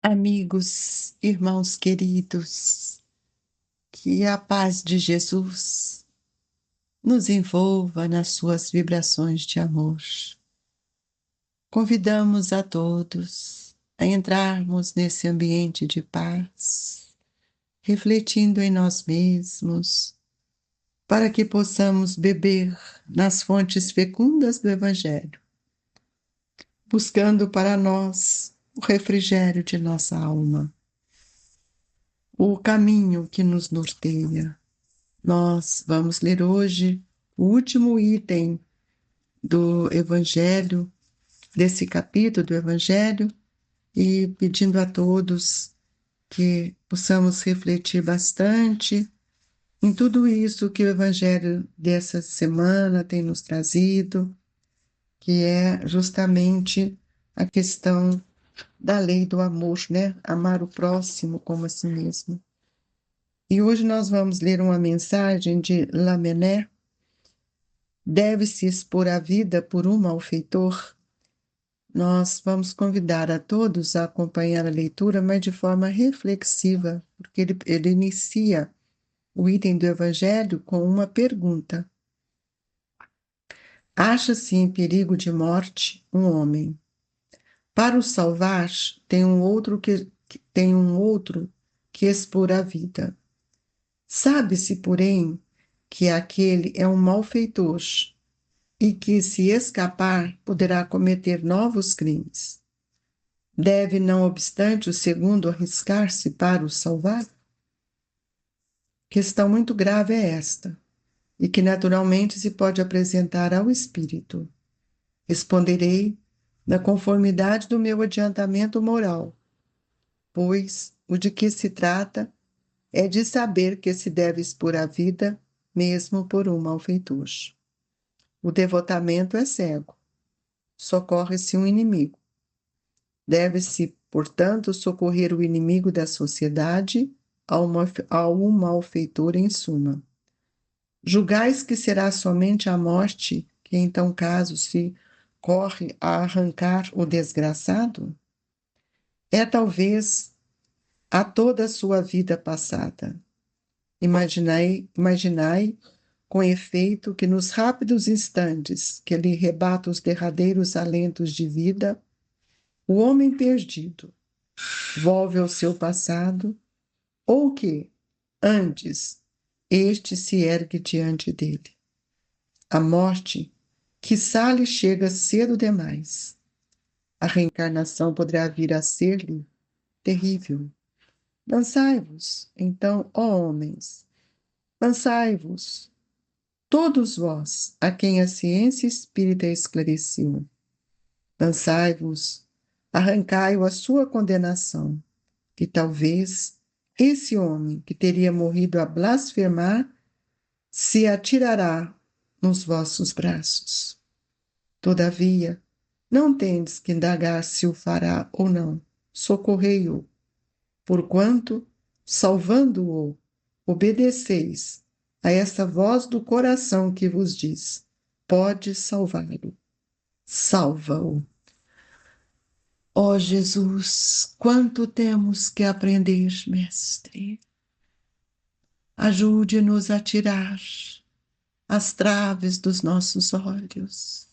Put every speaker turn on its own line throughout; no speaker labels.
Amigos, irmãos queridos, que a paz de Jesus nos envolva nas suas vibrações de amor. Convidamos a todos a entrarmos nesse ambiente de paz, refletindo em nós mesmos, para que possamos beber nas fontes fecundas do Evangelho, buscando para nós o refrigério de nossa alma, o caminho que nos norteia. Nós vamos ler hoje o último item do Evangelho, desse capítulo do Evangelho, e pedindo a todos que possamos refletir bastante em tudo isso que o Evangelho dessa semana tem nos trazido, que é justamente a questão da lei do amor, né? Amar o próximo como a si mesmo. E hoje nós vamos ler uma mensagem de Lamennais. Deve-se expor a vida por um malfeitor? Nós vamos convidar a todos a acompanhar a leitura, mas de forma reflexiva, porque ele inicia o item do Evangelho com uma pergunta. Acha-se em perigo de morte um homem. Para o salvar, tem um outro que expor a vida. Sabe-se, porém, que aquele é um malfeitor e que, se escapar, poderá cometer novos crimes. Deve, não obstante, o segundo arriscar-se para o salvar? Questão muito grave é esta, e que naturalmente se pode apresentar ao espírito. Responderei na conformidade do meu adiantamento moral, pois o de que se trata é de saber que se deve expor a vida mesmo por um malfeitor. O devotamento é cego, socorre-se um inimigo. Deve-se, portanto, socorrer o inimigo da sociedade ao um malfeitor em suma. Julgais que será somente a morte que, em tal caso, se corre a arrancar o desgraçado? É talvez a toda a sua vida passada. Imaginai com efeito que nos rápidos instantes que lhe rebata os derradeiros alentos de vida, o homem perdido volve ao seu passado, ou que, antes, este se ergue diante dele. A morte, quiçá lhe chega cedo demais. A reencarnação poderá vir a ser-lhe terrível. Lançai-vos, então, ó homens, lançai-vos, todos vós, a quem a ciência espírita esclareceu. Lançai-vos, arrancai-o a sua condenação, que talvez esse homem que teria morrido a blasfemar se atirará nos vossos braços. Todavia, não tendes que indagar se o fará ou não. Socorrei-o, porquanto, salvando-o, obedeceis a essa voz do coração que vos diz: pode salvá-lo. Salva-o. Ó Jesus, quanto temos que aprender, Mestre. Ajude-nos a tirar as traves dos nossos olhos,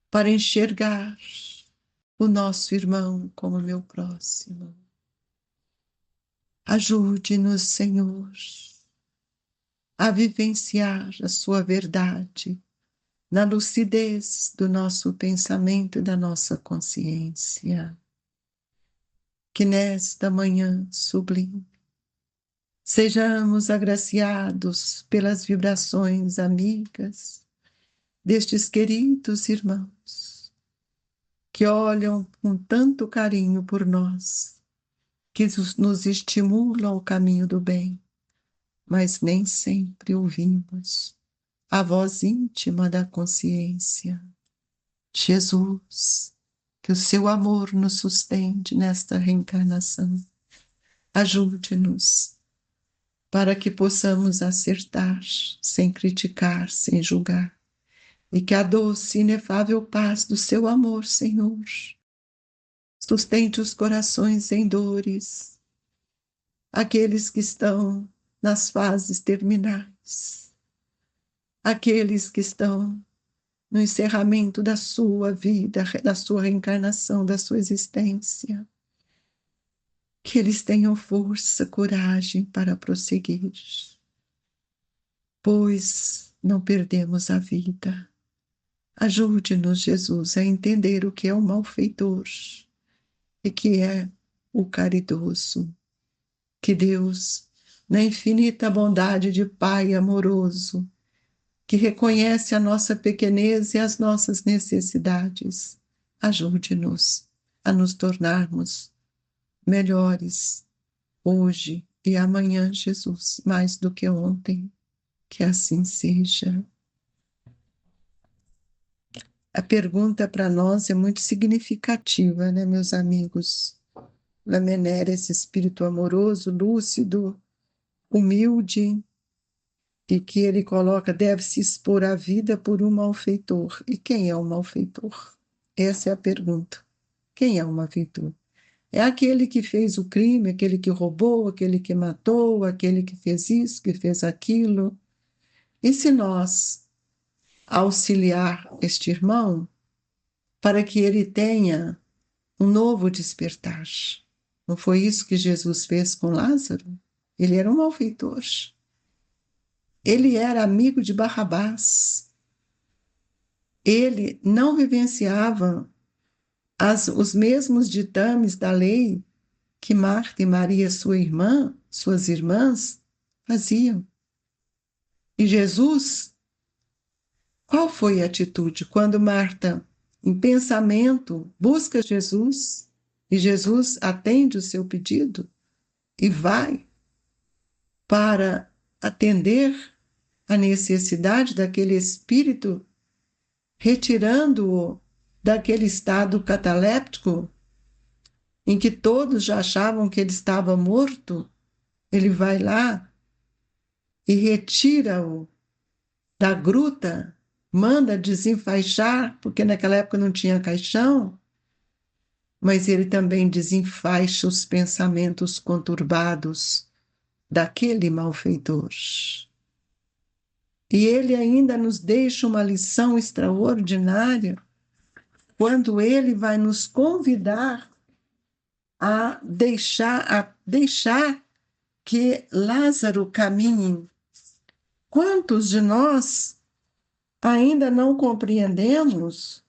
para enxergar o nosso irmão como meu próximo. Ajude-nos, Senhor, a vivenciar a sua verdade na lucidez do nosso pensamento e da nossa consciência. Que nesta manhã sublime sejamos agraciados pelas vibrações amigas destes queridos irmãos que olham com tanto carinho por nós, que nos estimulam ao caminho do bem, mas nem sempre ouvimos a voz íntima da consciência. Jesus, que o seu amor nos sustente nesta reencarnação. Ajude-nos para que possamos acertar, sem criticar, sem julgar, e que a doce e inefável paz do seu amor, Senhor, sustente os corações em dores, aqueles que estão nas fases terminais, aqueles que estão no encerramento da sua vida, da sua reencarnação, da sua existência. Que eles tenham força, coragem para prosseguir, pois não perdemos a vida. Ajude-nos, Jesus, a entender o que é o malfeitor e que é o caridoso. Que Deus, na infinita bondade de Pai amoroso, que reconhece a nossa pequenez e as nossas necessidades, ajude-nos a nos tornarmos melhores hoje e amanhã, Jesus, mais do que ontem. Que assim seja. A pergunta para nós é muito significativa, né, meus amigos? Lamennais, esse espírito amoroso, lúcido, humilde, e que ele coloca, deve-se expor a vida por um malfeitor. E quem é o malfeitor? Essa é a pergunta. Quem é o malfeitor? É aquele que fez o crime, aquele que roubou, aquele que matou, aquele que fez isso, que fez aquilo. E se nós auxiliar este irmão para que ele tenha um novo despertar? Não foi isso que Jesus fez com Lázaro? Ele era um malfeitor. Ele era amigo de Barrabás. Ele não vivenciava os mesmos ditames da lei que Marta e Maria, sua irmã, suas irmãs, faziam. E Jesus, qual foi a atitude quando Marta, em pensamento, busca Jesus e Jesus atende o seu pedido e vai para atender a necessidade daquele espírito, retirando-o daquele estado cataléptico em que todos já achavam que ele estava morto. Ele vai lá e retira-o da gruta, manda desenfaixar, porque naquela época não tinha caixão, mas ele também desenfaixa os pensamentos conturbados daquele malfeitor. E ele ainda nos deixa uma lição extraordinária quando ele vai nos convidar a deixar que Lázaro caminhe. Quantos de nós ainda não compreendemos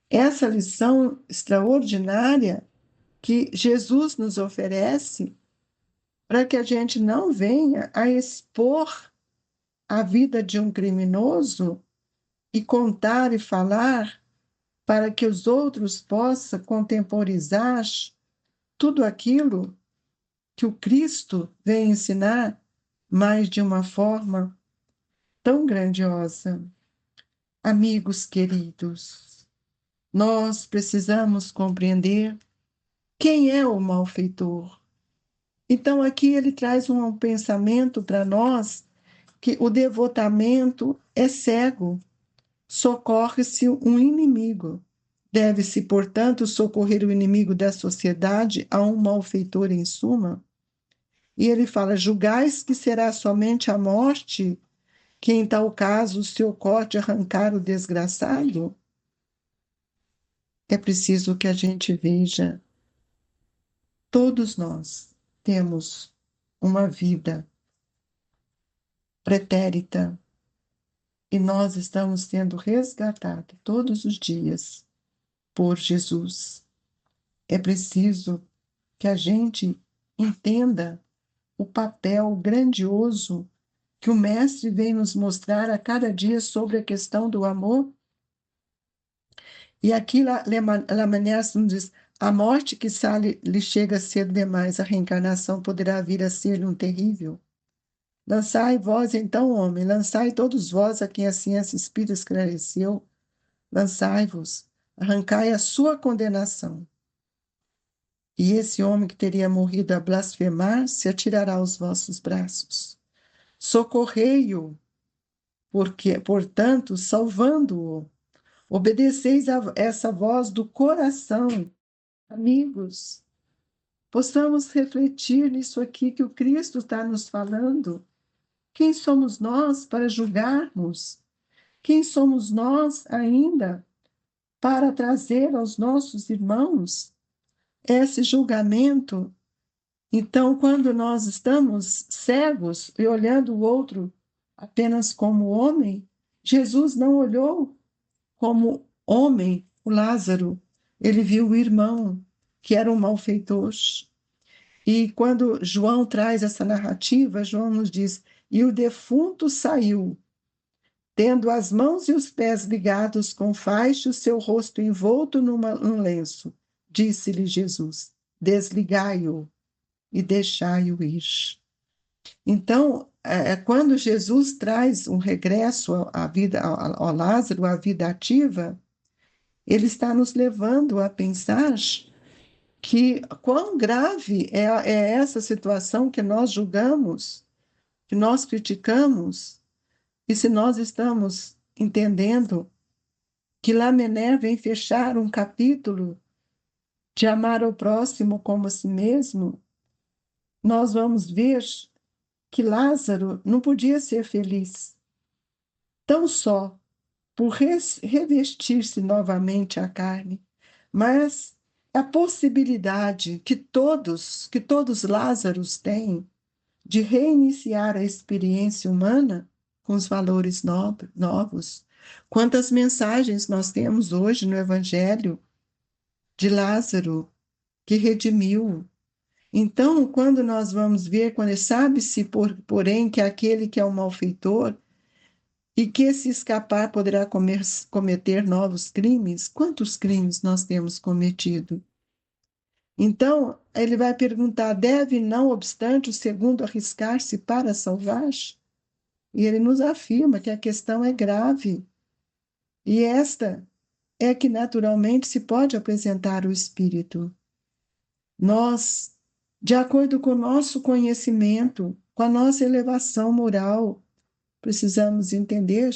essa lição extraordinária que Jesus nos oferece para que a gente não venha a expor a vida de um criminoso e contar e falar para que os outros possam contemporizar tudo aquilo que o Cristo vem ensinar, mas de uma forma tão grandiosa. Amigos queridos, nós precisamos compreender quem é o malfeitor. Então, aqui ele traz um pensamento para nós que o devotamento é cego, socorre-se um inimigo. Deve-se, portanto, socorrer o inimigo da sociedade a um malfeitor em suma. E ele fala: julgais que será somente a morte que, em tal caso, o seu corte arrancar o desgraçado? É preciso que a gente veja. Todos nós temos uma vida pretérita e nós estamos sendo resgatados todos os dias por Jesus. É preciso que a gente entenda o papel grandioso que o Mestre vem nos mostrar a cada dia sobre a questão do amor. E aqui Lamennais nos diz: a morte que lhe chega cedo demais, a reencarnação poderá vir a ser um terrível. Lançai vós então, homem, lançai todos vós a quem a ciência espírita esclareceu, lançai-vos, arrancai a sua condenação. E esse homem que teria morrido a blasfemar se atirará aos vossos braços. Socorrei-o, porque, portanto, salvando-o, obedeceis a essa voz do coração Amigos, possamos refletir nisso aqui que o Cristo está nos falando. Quem somos nós para julgarmos? Quem somos nós ainda para trazer aos nossos irmãos esse julgamento? Então, quando nós estamos cegos e olhando o outro apenas como homem, Jesus não olhou como homem o Lázaro, ele viu o irmão, que era um malfeitor. E quando João traz essa narrativa, João nos diz: e o defunto saiu, tendo as mãos e os pés ligados com faixa, o seu rosto envolto num lenço. Disse-lhe Jesus: desligai-o e deixai-o ir. Então, quando Jesus traz um regresso à vida, ao Lázaro, à vida ativa, ele está nos levando a pensar que quão grave é essa situação que nós julgamos, que nós criticamos, e se nós estamos entendendo que Lamennais vem fechar um capítulo de amar ao próximo como a si mesmo, nós vamos ver que Lázaro não podia ser feliz, tão só por revestir-se novamente a carne, mas a possibilidade que todos Lázaros têm de reiniciar a experiência humana com os valores novos. Quantas mensagens nós temos hoje no Evangelho de Lázaro que redimiu. Então, quando nós vamos ver, quando sabe-se, porém, que aquele que é o malfeitor e que se escapar poderá cometer novos crimes, quantos crimes nós temos cometido? Então, ele vai perguntar: deve, não obstante, o segundo arriscar-se para salvar? E ele nos afirma que a questão é grave. E esta é que naturalmente se pode apresentar o Espírito. Nós, de acordo com o nosso conhecimento, com a nossa elevação moral, precisamos entender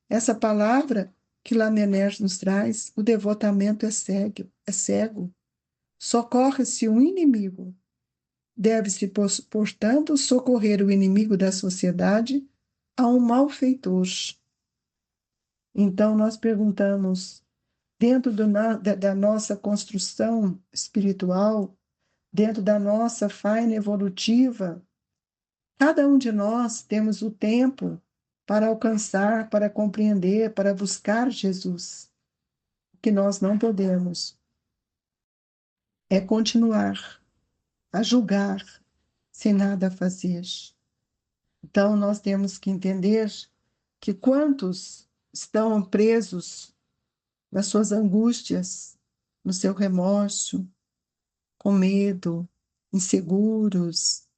essa palavra que Lamennais nos traz: o devotamento é cego, é cego. Socorre-se um inimigo. Deve-se, portanto, socorrer o inimigo da sociedade a um malfeitor. Então, nós perguntamos, dentro da nossa construção espiritual, dentro da nossa faina evolutiva, cada um de nós temos o tempo para alcançar, para compreender, para buscar Jesus. O que nós não podemos é continuar a julgar sem nada fazer. Então, nós temos que entender que quantos estão presos nas suas angústias, no seu remorso, com medo, inseguros,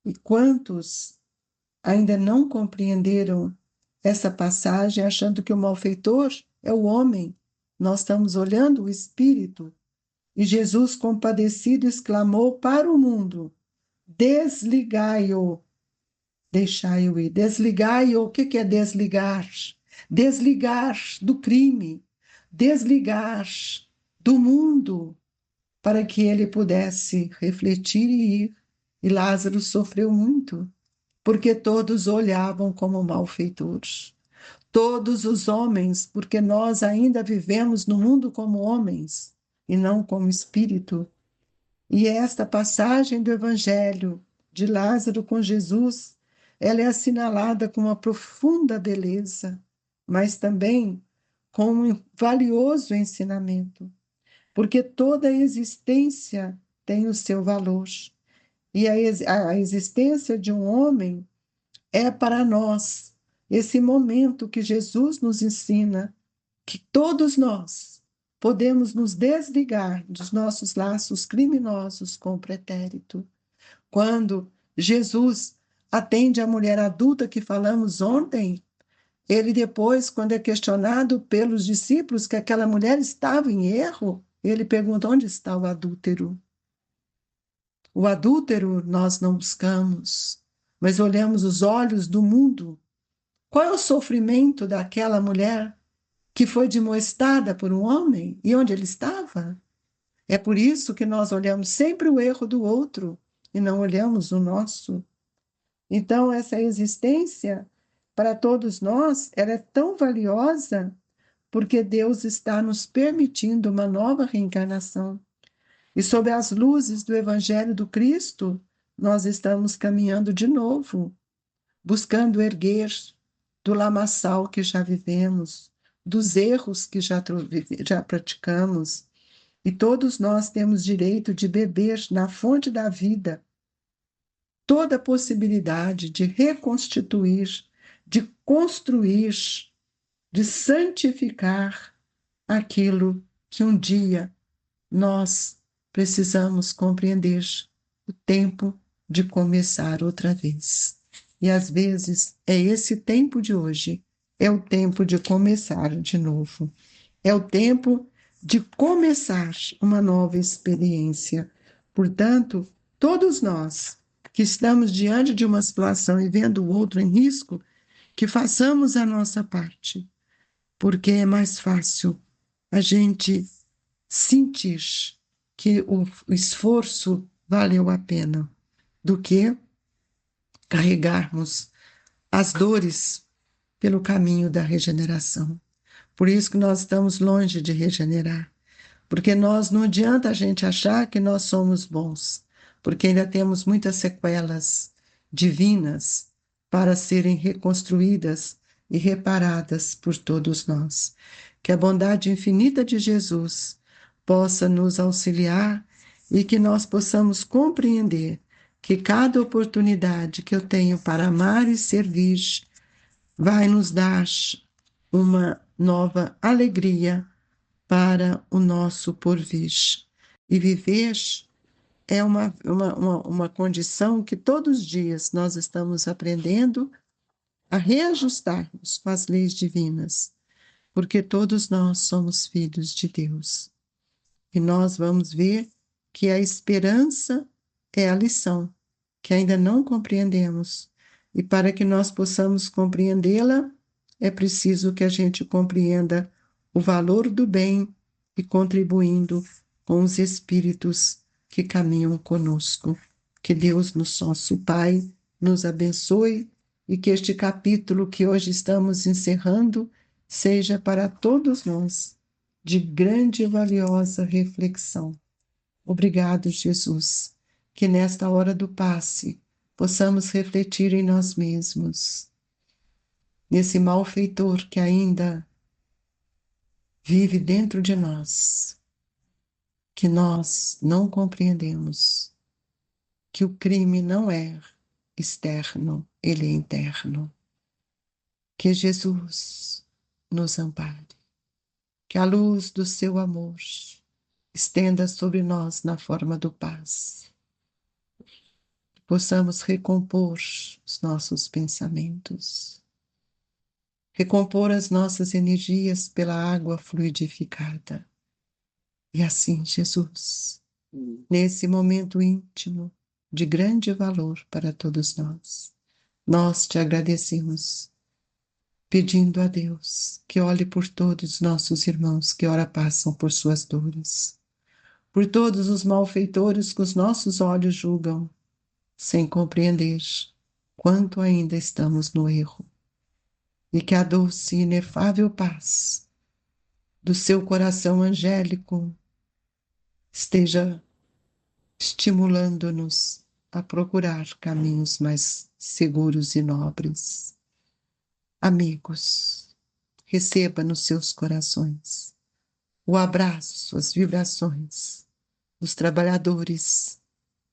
e quantos ainda não compreenderam essa passagem, achando que o malfeitor é o homem. Nós estamos olhando o espírito. E Jesus, compadecido, exclamou para o mundo: desligai-o, deixai-o ir. Desligai-o, o que é desligar? Desligar do crime, desligar do mundo, para que ele pudesse refletir e ir. E Lázaro sofreu muito, porque todos olhavam como malfeitores. Todos os homens, porque nós ainda vivemos no mundo como homens e não como espírito. E esta passagem do Evangelho de Lázaro com Jesus, ela é assinalada com uma profunda beleza, mas também com um valioso ensinamento, porque toda existência tem o seu valor. E a existência de um homem é para nós esse momento que Jesus nos ensina que todos nós podemos nos desligar dos nossos laços criminosos com o pretérito. Quando Jesus atende a mulher adulta que falamos ontem, ele depois, quando é questionado pelos discípulos que aquela mulher estava em erro, ele pergunta: onde está o adúltero? O adúltero nós não buscamos, mas olhamos os olhos do mundo. Qual é o sofrimento daquela mulher que foi demoestada por um homem? E onde ele estava? É por isso que nós olhamos sempre o erro do outro e não olhamos o nosso. Então, essa existência, para todos nós, ela é tão valiosa porque Deus está nos permitindo uma nova reencarnação. E sob as luzes do Evangelho do Cristo, nós estamos caminhando de novo, buscando erguer do lamaçal que já vivemos, dos erros que já praticamos. E todos nós temos direito de beber na fonte da vida toda a possibilidade de reconstituir, de construir, de santificar aquilo que um dia nós precisamos compreender, o tempo de começar outra vez. E às vezes é esse tempo de hoje, é o tempo de começar de novo. É o tempo de começar uma nova experiência. Portanto, todos nós que estamos diante de uma situação e vendo o outro em risco, que façamos a nossa parte, porque é mais fácil a gente sentir que o esforço valeu a pena do que carregarmos as dores pelo caminho da regeneração. Por isso que nós estamos longe de regenerar, porque nós não adianta a gente achar que nós somos bons, porque ainda temos muitas sequelas divinas para serem reconstruídas e reparadas por todos nós. Que a bondade infinita de Jesus possa nos auxiliar e que nós possamos compreender que cada oportunidade que eu tenho para amar e servir vai nos dar uma nova alegria para o nosso porvir. E viver é uma condição que todos os dias nós estamos aprendendo a reajustarmos com as leis divinas, porque todos nós somos filhos de Deus. E nós vamos ver que a esperança é a lição que ainda não compreendemos. E para que nós possamos compreendê-la, é preciso que a gente compreenda o valor do bem e contribuindo com os espíritos que caminham conosco. Que Deus, nosso Pai, nos abençoe e que este capítulo que hoje estamos encerrando seja para todos nós de grande e valiosa reflexão. Obrigado, Jesus, que nesta hora do passe possamos refletir em nós mesmos, nesse malfeitor que ainda vive dentro de nós, que nós não compreendemos, que o crime não é externo, ele é interno. Que Jesus nos ampare, que a luz do seu amor estenda sobre nós na forma do paz, que possamos recompor os nossos pensamentos, recompor as nossas energias pela água fluidificada. E assim, Jesus, nesse momento íntimo de grande valor para todos nós te agradecemos, pedindo a Deus que olhe por todos os nossos irmãos que ora passam por suas dores, por todos os malfeitores que os nossos olhos julgam, sem compreender quanto ainda estamos no erro, e que a doce e inefável paz do seu coração angélico esteja estimulando-nos a procurar caminhos mais seguros e nobres. Amigos, receba nos seus corações o abraço, as vibrações dos trabalhadores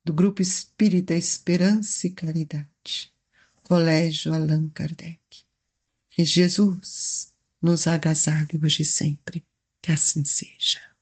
do Grupo Espírita Esperança e Caridade, Colégio Allan Kardec. Que Jesus nos agasalhe hoje e sempre. Que assim seja.